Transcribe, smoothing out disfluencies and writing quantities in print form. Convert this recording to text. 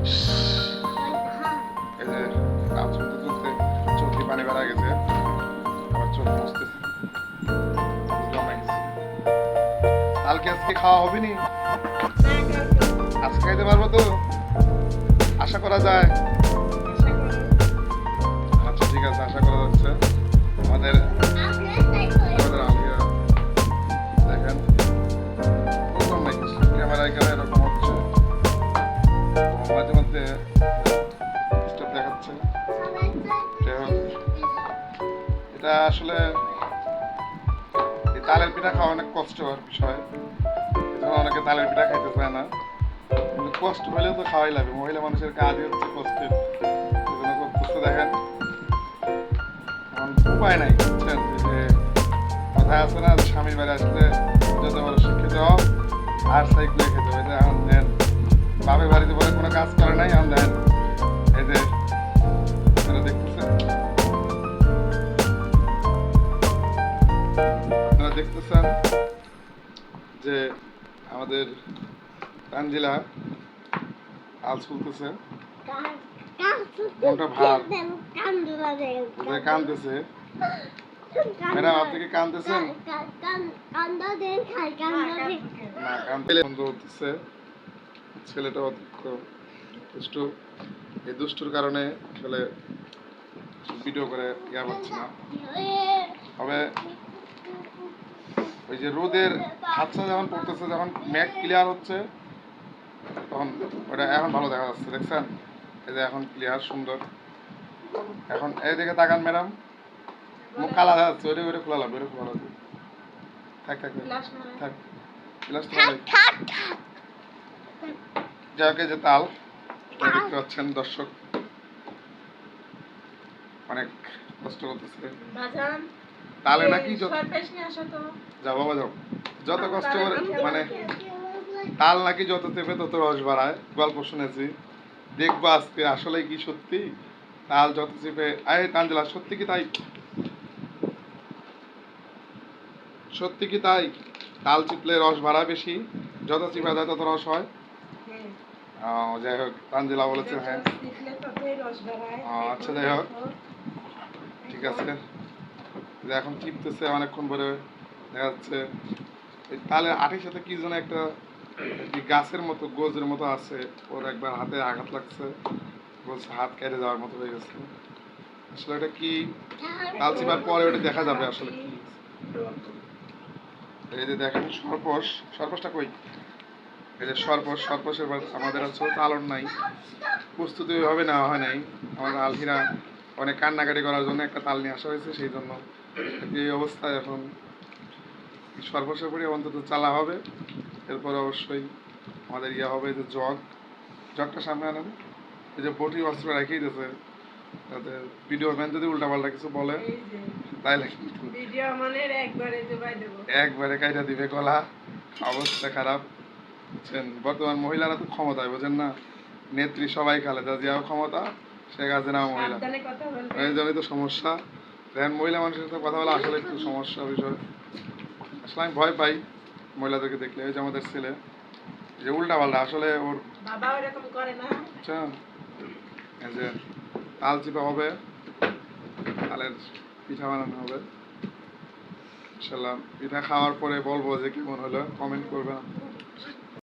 এই যে কাজ চলতে চলতে চোখে পানি বেড়া গেছে, আবার চোখ মুছতেছে। বুঝলাম না কিছু। কালকে আজকে খাওয়া হবে নি? আজকে খাইতে পারবো তো? আশা করা যায়। আচ্ছা ঠিক আছে, আশা করা যাচ্ছে। আমাদের আমাদের আলিয়া দেখেন, বুঝলাম না কিছু। ক্যামেরায় কেন এরকম হচ্ছে? মাঝে মধ্যে ডিস্টার্ব দেখাচ্ছে। যাই হোক, এটা আসলে এই তালের পিঠা খাওয়া অনেক কষ্টকর বিষয়। এজন্য অনেকে তালের পিঠা খাইতে চায় না, কিন্তু কষ্ট হলেও তো খাওয়াই লাগবে। মহিলা মানুষের কাজই হচ্ছে কষ্টের, এজন্য করতেছে। দেখেন, এখন উপায় নাই, বুঝছেন? যে কথায় আছে না, স্বামীর বাড়ি আসলে যত বড় শিক্ষিত হও আর সাইকেলে খেতে হবে। এখন দেন বাপের বাড়িতে বলে কোনো কাজ করে নাই, এখন দেন এই যে এটা দেখতেছেন, আপনারা দেখতেছেন যে আমাদের তানজিলা আল চলতেছে, মনটা ভার, কান্দতেছে। ম্যাডাম আপনি কি কান্দতেছেন? না, কান্দতে বন্ধ হতেছে। ছেলেটা অতিরিক্ত দুষ্টু। এই দুষ্টুর কারণে আসলে ভিডিও করে ইয়া পাচ্ছি না। তবে ওই যে রোদের হাতটা যখন পড়তেছে, যখন ম্যাগ ক্লিয়ার হচ্ছে, তখন ওটা এখন ভালো দেখা যাচ্ছে। দেখছেন, এই যে এখন ক্লিয়ার সুন্দর। এখন এই দিকে তাকান ম্যাডাম, মুখ কালা দেখা যাচ্ছে। ওইটা ওইটা খোলা লাগবে, ওইটা খোলা লাগবে। থাক থাক থাক, গ্লাসটা যাই হোক, এই যে তাল দেখতে পাচ্ছেন দর্শক, অনেক কষ্ট করতেছে। তালে নাকি যাও বাবা যাও, যত কষ্ট করে মানে তাল নাকি যত চেপে তত রস বাড়ায়, গল্প শুনেছি। দেখবো আজকে আসলে কি সত্যি। তাল যত চেপে, আরে তানজিলা সত্যি কি তাই? সত্যি কি তাই? তাল চিপলে রস বাড়ায় বেশি, যত চিপা যায় তত রস হয়। যাই হোক, তানজিলা বলেছে হ্যাঁ। আচ্ছা যাই হোক, ঠিক আছে। এখন চিপতেছে অনেকক্ষণ ধরে, দেখা যাচ্ছে এই তালের আটির সাথে কি যেন একটা গাছের মতো গোজের মতো আছে। ওর একবার হাতে আঘাত লাগছে, বলছে হাত কেটে যাওয়ার মতো হয়ে গেছে। আসলে এটা কি, তাল চিপার পরে ওটা দেখা যাবে আসলে কি। এই যে দেখেন সর্পস, সর্পসটা কই? এই যে সর্পস, সর্পসের আমাদের আছে চালন নাই, প্রস্তুতি ওইভাবে নেওয়া হয় নাই। আমাদের আলহিরা অনেক কান্নাকাটি করার জন্য একটা তাল নিয়ে আসা হয়েছে, সেই জন্য এই অবস্থায়। এখন সর্বশেষ করে অন্তত চালা হবে, এরপরে অবশ্যই আমাদের ইয়ে হবে যে জগটা সামনে আনেন। এই যে বটি অস্ত্র রেখেই দিয়েছে, যাতে ভিডিও ম্যান যদি উল্টাপাল্টা কিছু বলে তাইলে একবারে কাইটা দিবে গলা। অবস্থা খারাপ, বুঝছেন? বর্তমান মহিলারা তো ক্ষমতায়, বোঝেন না? নেত্রী সবাই খালেদা জিয়াও ক্ষমতা, শেখ হাসিনাও মহিলা, এই জন্যই তো সমস্যা। দেখেন, মহিলা মানুষের সাথে কথা বলা আসলে একটু সমস্যা বিষয়। আসলে আমি ভয় পাই মহিলাদেরকে দেখলে। এই যে আমাদের ছেলে, যে উল্টা পাল্টা, আসলে ওর বাবা এরকম করে না। আচ্ছা, এই যে তাল চিপা হবে, তালের পিঠা বানানো হবে ইনশাল্লাহ। পিঠা খাওয়ার পরে বলবো যে কেমন হলো, কমেন্ট করবেন।